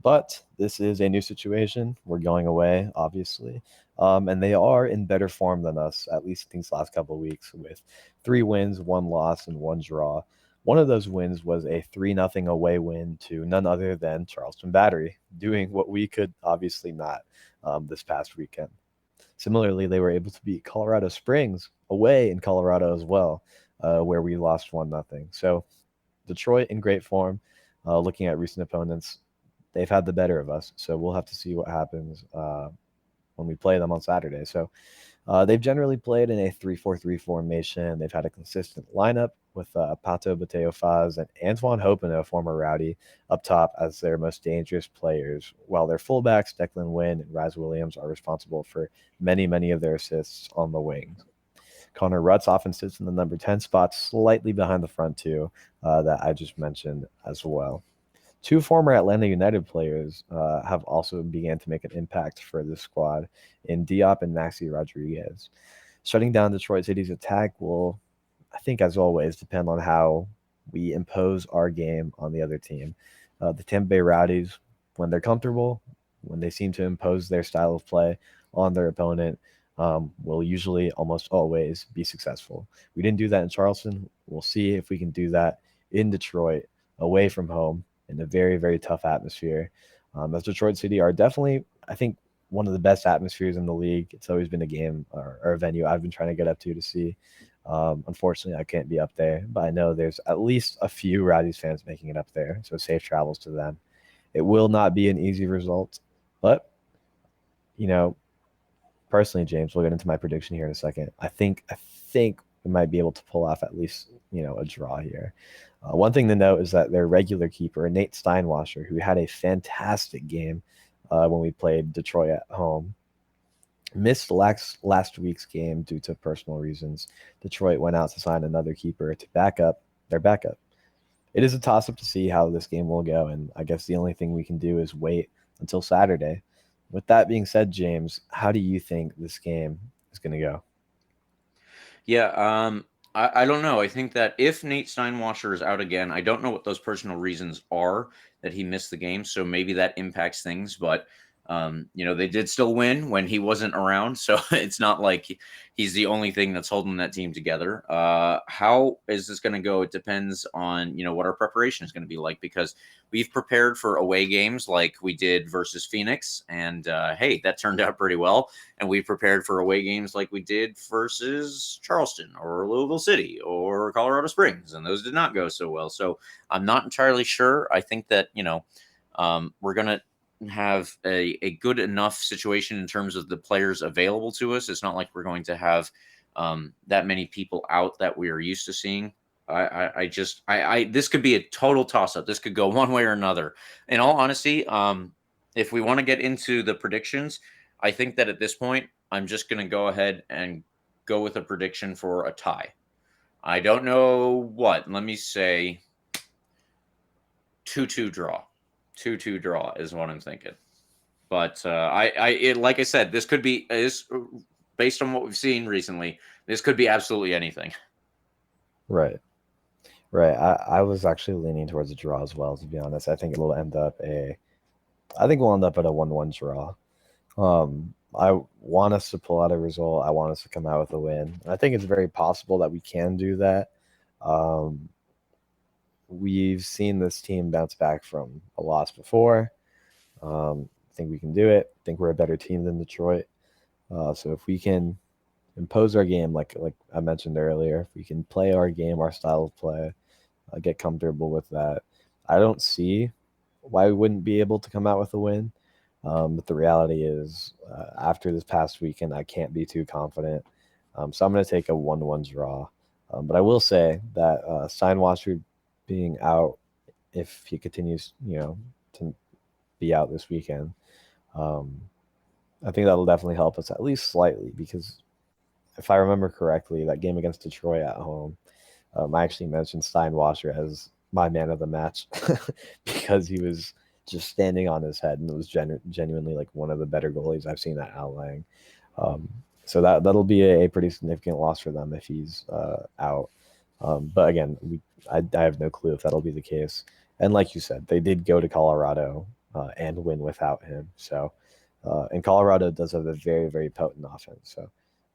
but this is a new situation. We're going away, obviously. And they are in better form than us, at least these last couple of weeks, with 3 wins, 1 loss, and 1 draw. One of those wins was a 3-0 away win to none other than Charleston Battery, doing what we could obviously not this past weekend. Similarly, they were able to beat Colorado Springs away in Colorado as well, where we lost 1-0. So Detroit in great form. Looking at recent opponents, they've had the better of us. So we'll have to see what happens when we play them on Saturday. So they've generally played in a 3-4-3 formation. They've had a consistent lineup with Pato Bateo-Faz and Antoine Hopino, former Rowdy, up top as their most dangerous players, while their fullbacks, Declan Wynn and Raz Williams, are responsible for many of their assists on the wings. Connor Rutz often sits in the number 10 spot, slightly behind the front two that I just mentioned as well. 2 former Atlanta United players have also began to make an impact for this squad in Diop and Maxi Rodriguez. Shutting down Detroit City's attack will, I think, as always, depend on how we impose our game on the other team. The Tampa Bay Rowdies, when they're comfortable, when they seem to impose their style of play on their opponent, will usually almost always be successful. We didn't do that in Charleston. We'll see if we can do that in Detroit, away from home, in a very tough atmosphere. As Detroit City are definitely, I think, one of the best atmospheres in the league. It's always been a game or a venue I've been trying to get up to see. Unfortunately, I can't be up there, but I know there's at least a few Rowdies fans making it up there, so safe travels to them. It will not be an easy result, but, personally, James, we'll get into my prediction here in a second. I think we might be able to pull off at least, a draw here. One thing to note is that their regular keeper, Nate Steinwasser, who had a fantastic game when we played Detroit at home, missed last week's game due to personal reasons. Detroit went out to sign another keeper to back up their backup. It is a toss-up to see how this game will go, and I guess the only thing we can do is wait until Saturday. With that being said, James, how do you think this game is going to go? Yeah, I don't know. I think that if Nate Steinwasser is out again, I don't know what those personal reasons are that he missed the game. So maybe that impacts things. But, they did still win when he wasn't around. So it's not like he's the only thing that's holding that team together. How is this going to go? It depends on, what our preparation is going to be like, because we've prepared for away games like we did versus Phoenix. And hey, that turned out pretty well. And we prepared for away games like we did versus Charleston or Louisville City or Colorado Springs. And those did not go so well. So I'm not entirely sure. I think that, we're going to have a good enough situation in terms of the players available to us. It's not like we're going to have that many people out that we are used to seeing. This could be a total toss-up. This could go one way or another. In all honesty, if we want to get into the predictions, I think that at this point, I'm just going to go ahead and go with a prediction for a tie. I don't know what. Let me say 2-2 draw. 2-2 draw is what I'm thinking. But like I said, this could be, based on what we've seen recently, this could be absolutely anything. Right. I was actually leaning towards a draw as well, to be honest. I think we'll end up at a 1-1 draw. I want us to pull out a result. I want us to come out with a win. And I think it's very possible that we can do that. We've seen this team bounce back from a loss before. I think we can do it. I think we're a better team than Detroit. So if we can impose our game, like I mentioned earlier, if we can play our game, our style of play, get comfortable with that, I don't see why we wouldn't be able to come out with a win. But the reality is, after this past weekend, I can't be too confident. So I'm going to take a 1-1 draw. But I will say that Steinwasser being out, if he continues, to be out this weekend, I think that'll definitely help us at least slightly, because if I remember correctly, that game against Detroit at home, I actually mentioned Steinwasser as my man of the match because he was just standing on his head, and it was genuinely like one of the better goalies I've seen at Outlaying. So that'll be a pretty significant loss for them if he's out. But again, I have no clue if that'll be the case. And like you said, they did go to Colorado and win without him. So And Colorado does have a very, very potent offense. So,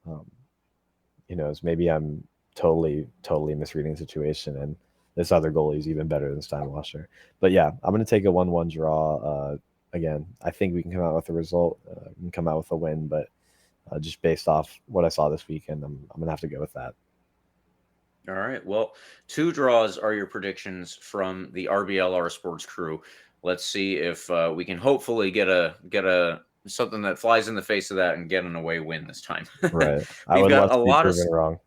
who knows? Maybe I'm totally misreading the situation, and this other goalie is even better than Steinwasser. But yeah, I'm going to take a 1-1 draw. Again, I think we can come out with a result. We can come out with a win, but just based off what I saw this weekend, I'm going to have to go with that. All right. Well, 2 draws are your predictions from the RBLR sports crew. Let's see if we can hopefully get a something that flies in the face of that and get an away win this time. Right. I We've would got love a to be lot of proven wrong.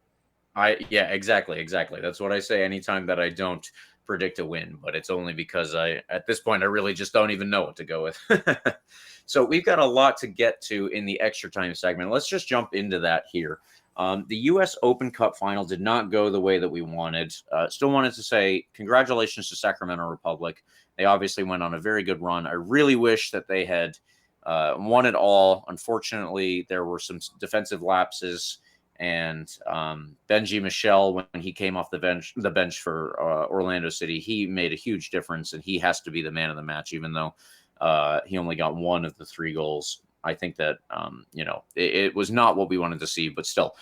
exactly. That's what I say anytime that I don't predict a win, but it's only because at this point I really just don't even know what to go with. So we've got a lot to get to in the extra time segment. Let's just jump into that here. The U.S. Open Cup final did not go the way that we wanted. Still wanted to say congratulations to Sacramento Republic. They obviously went on a very good run. I really wish that they had won it all. Unfortunately, there were some defensive lapses, and Benji Michel, when he came off the bench for Orlando City, he made a huge difference, and he has to be the man of the match, even though he only got 1 of the 3 goals. I think that, it was not what we wanted to see, but still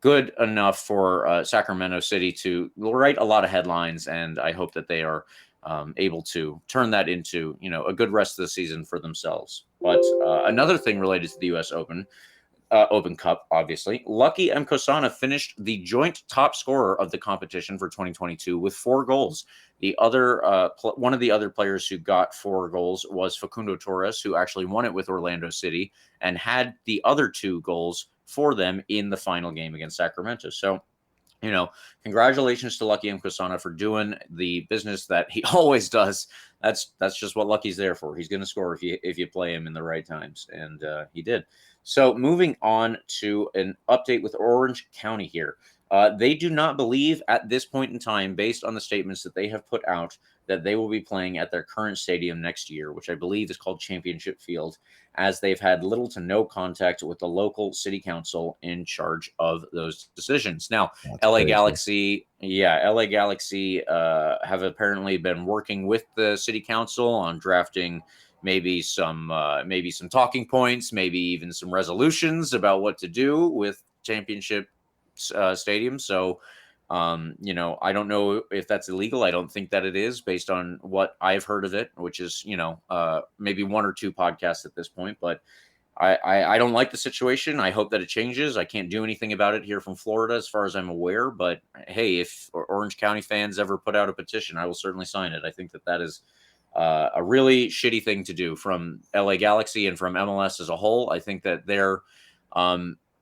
good enough for Sacramento City to write a lot of headlines. And I hope that they are able to turn that into, a good rest of the season for themselves. But another thing related to the U.S. Open Cup, obviously, Lucky M. Kosana finished the joint top scorer of the competition for 2022 with 4 goals. The other one of the other players who got 4 goals was Facundo Torres, who actually won it with Orlando City and had the other 2 goals for them in the final game against Sacramento. So, congratulations to Lucky M. Kosana for doing the business that he always does. That's just what Lucky's there for. He's going to score if you play him in the right times, and he did. So moving on to an update with Orange County here. They do not believe at this point in time, based on the statements that they have put out, that they will be playing at their current stadium next year, which I believe is called Championship Field, as they've had little to no contact with the local city council in charge of those decisions. Now, LA Galaxy have apparently been working with the city council on drafting maybe some talking points, maybe even some resolutions about what to do with Championship Stadium. So, I don't know if that's illegal. I don't think that it is, based on what I've heard of it, which is, maybe 1 or 2 podcasts at this point. But I don't like the situation. I hope that it changes. I can't do anything about it here from Florida, as far as I'm aware. But hey, if Orange County fans ever put out a petition, I will certainly sign it. I think that is a really shitty thing to do from LA Galaxy and from MLS as a whole. I think that their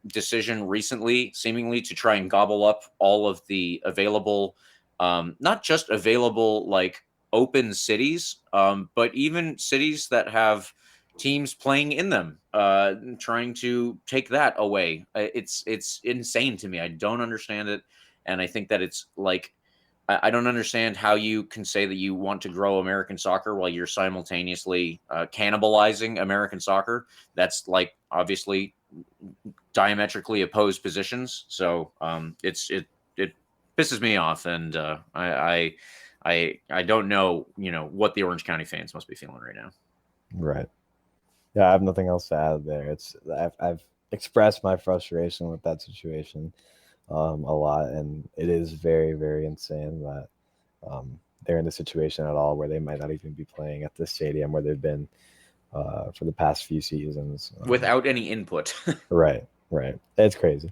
decision recently, seemingly to try and gobble up all of the available, not just available like open cities, but even cities that have teams playing in them, trying to take that away. It's insane to me. I don't understand it. And I think that it's like, I don't understand how you can say that you want to grow American soccer while you're simultaneously cannibalizing American soccer. That's like obviously diametrically opposed positions. So it pisses me off, and I don't know what the Orange County fans must be feeling right now. Right. Yeah, I have nothing else to add there. I've expressed my frustration with that situation a lot, and it is very, very insane that they're in a situation at all where they might not even be playing at the stadium where they've been for the past few seasons without any input. Right. It's crazy.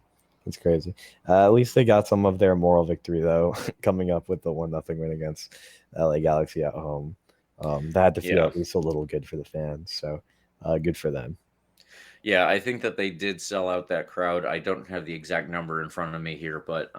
At least they got some of their moral victory though, coming up with the 1-0 win against LA Galaxy at home. That had to feel at least a little good for the fans. So good for them. Yeah, I think that they did sell out that crowd. I don't have the exact number in front of me here, but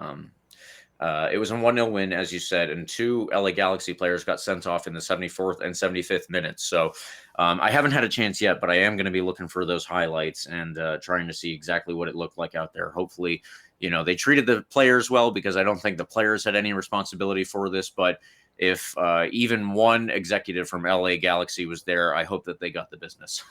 it was a 1-0 win, as you said, and 2 LA Galaxy players got sent off in the 74th and 75th minutes. So I haven't had a chance yet, but I am going to be looking for those highlights and trying to see exactly what it looked like out there. Hopefully, they treated the players well, because I don't think the players had any responsibility for this, but if even one executive from LA Galaxy was there, I hope that they got the business.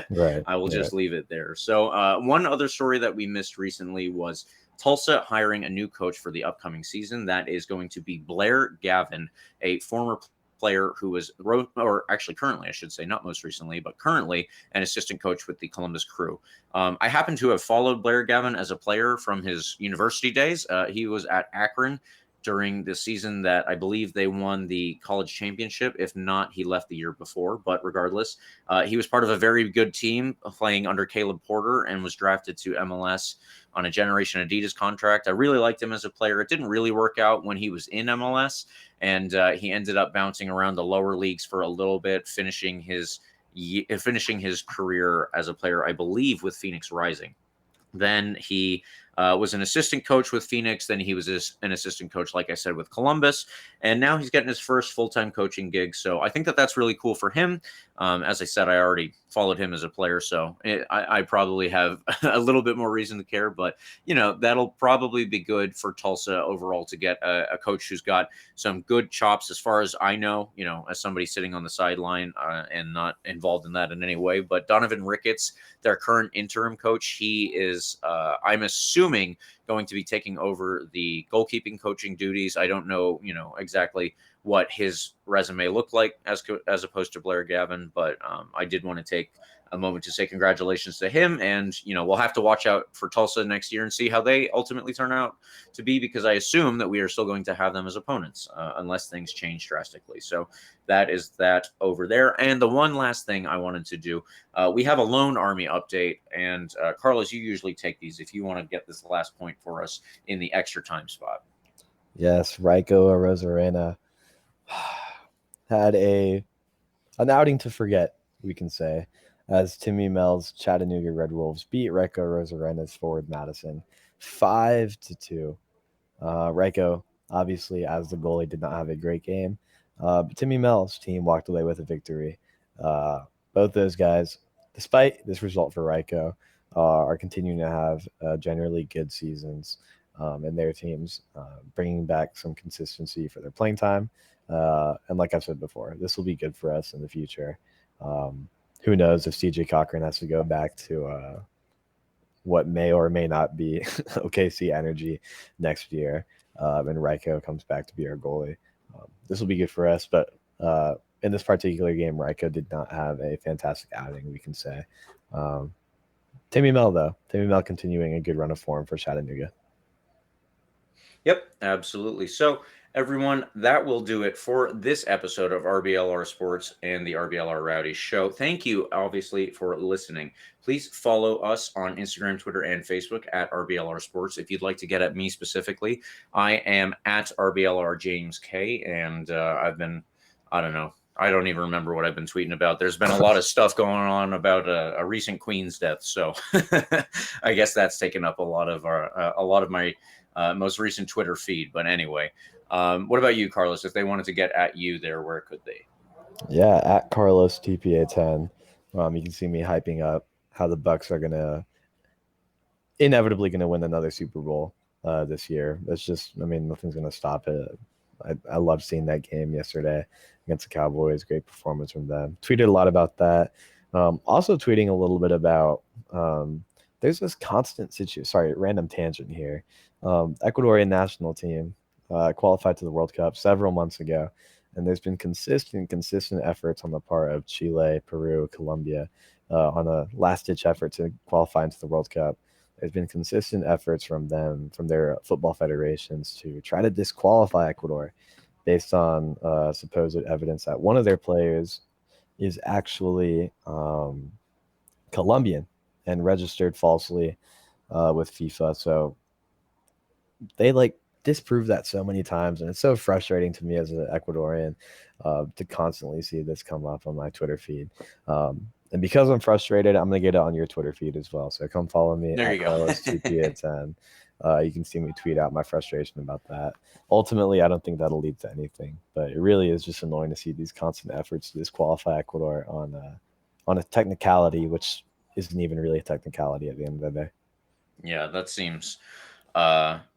Right. I will just leave it there. So one other story that we missed recently was Tulsa hiring a new coach for the upcoming season. That is going to be Blair Gavin, a former player who was, or actually currently, I should say, not most recently, but currently an assistant coach with the Columbus Crew. I happen to have followed Blair Gavin as a player from his university days. He was at Akron during the season that I believe they won the college championship. If not, he left the year before. But regardless, he was part of a very good team playing under Caleb Porter and was drafted to MLS on a Generation Adidas contract. I really liked him as a player. It didn't really work out when he was in MLS, and he ended up bouncing around the lower leagues for a little bit, finishing his career as a player, I believe, with Phoenix Rising. Then he was an assistant coach with Phoenix. Then he was an assistant coach, like I said, with Columbus. And now he's getting his first full-time coaching gig. So I think that that's really cool for him. As I said, I already followed him as a player, so I probably have a little bit more reason to care. But, that'll probably be good for Tulsa overall to get a coach who's got some good chops, as far as I know, as somebody sitting on the sideline and not involved in that in any way. But Donovan Ricketts, their current interim coach, he is, I'm assuming, going to be taking over the goalkeeping coaching duties. I don't know, exactly what his resume looked like as opposed to Blair Gavin, but I did want to take a moment to say congratulations to him. And, we'll have to watch out for Tulsa next year and see how they ultimately turn out to be, because I assume that we are still going to have them as opponents unless things change drastically. So that is that over there. And the one last thing I wanted to do, we have a Lone Army update. And Carlos, you usually take these if you want to get this last point for us in the extra time spot. Yes, Raiko Arozarena had an outing to forget, we can say, as Timmy Mel's Chattanooga Red Wolves beat Raiko Arozarena's Forward Madison 5-2. Raiko, obviously, as the goalie, did not have a great game, but Timmy Mel's team walked away with a victory. Both those guys, despite this result for Raiko, are continuing to have generally good seasons in their teams, bringing back some consistency for their playing time. And like I've said before, this will be good for us in the future. Who knows if CJ Cochran has to go back to what may or may not be OKC Energy next year, and Raiko comes back to be our goalie. This will be good for us, but in this particular game, Raiko did not have a fantastic outing, we can say. Timmy Mel, though. Timmy Mel continuing a good run of form for Chattanooga. Yep, absolutely. So, everyone, that will do it for this episode of RBLR Sports and the RBLR Rowdies show. Thank you, obviously, for listening. Please follow us on Instagram, Twitter, and Facebook at RBLR Sports. If you'd like to get at me specifically, I am at RBLR James K, and I've been, I don't even remember what I've been tweeting about. There's been a lot of stuff going on about a recent Queen's death, so I guess that's taken up a lot of my most recent Twitter feed. But anyway, what about you, Carlos? If they wanted to get at you there, where could they? Yeah, at Carlos TPA10. You can see me hyping up how the Bucks are inevitably gonna win another Super Bowl this year. That's just, nothing's gonna stop it. I loved seeing that game yesterday against the Cowboys. Great performance from them. Tweeted a lot about that. Also tweeting a little bit about there's this constant situation. Sorry, random tangent here. Ecuadorian national team qualified to the World Cup several months ago, and there's been consistent efforts on the part of Chile, Peru, Colombia on a last-ditch effort to qualify into the World Cup. There's been consistent efforts from their football federations to try to disqualify Ecuador based on supposed evidence that one of their players is actually Colombian and registered falsely with FIFA. So they disprove that so many times, and it's so frustrating to me as an Ecuadorian to constantly see this come up on my Twitter feed. And because I'm frustrated, I'm going to get it on your Twitter feed as well. So come follow me there at you go. Carlos TPA10. You can see me tweet out my frustration about that. Ultimately, I don't think that'll lead to anything, but it really is just annoying to see these constant efforts to disqualify Ecuador on a technicality, which isn't even really a technicality at the end of the day. Yeah, that seems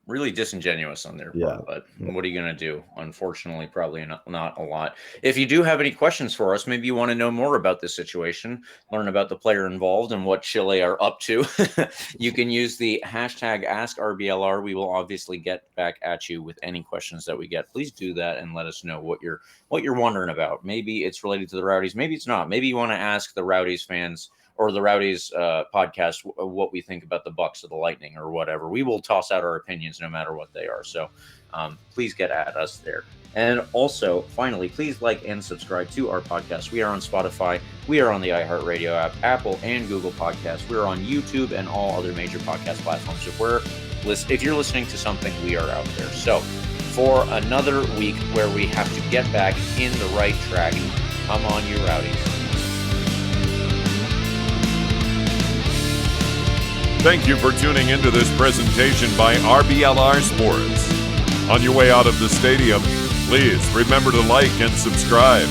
Really disingenuous on their part, but what are you going to do? Unfortunately, probably not a lot. If you do have any questions for us, maybe you want to know more about this situation, learn about the player involved and what Chile are up to, you can use the hashtag #AskRBLR. We will obviously get back at you with any questions that we get. Please do that and let us know what you're wondering about. Maybe it's related to the Rowdies. Maybe it's not. Maybe you want to ask the Rowdies fans or the Rowdies podcast what we think about the Bucks or the Lightning or whatever. We will toss out our opinions no matter what they are. So please get at us there. And also, finally, please like and subscribe to our podcast. We are on Spotify. We are on the iHeartRadio app, Apple and Google Podcasts. We're on YouTube and all other major podcast platforms. If you're listening to something, we are out there. So for another week where we have to get back in the right track, come on, you Rowdies. Thank you for tuning into this presentation by RBLR Sports. On your way out of the stadium, please remember to like and subscribe.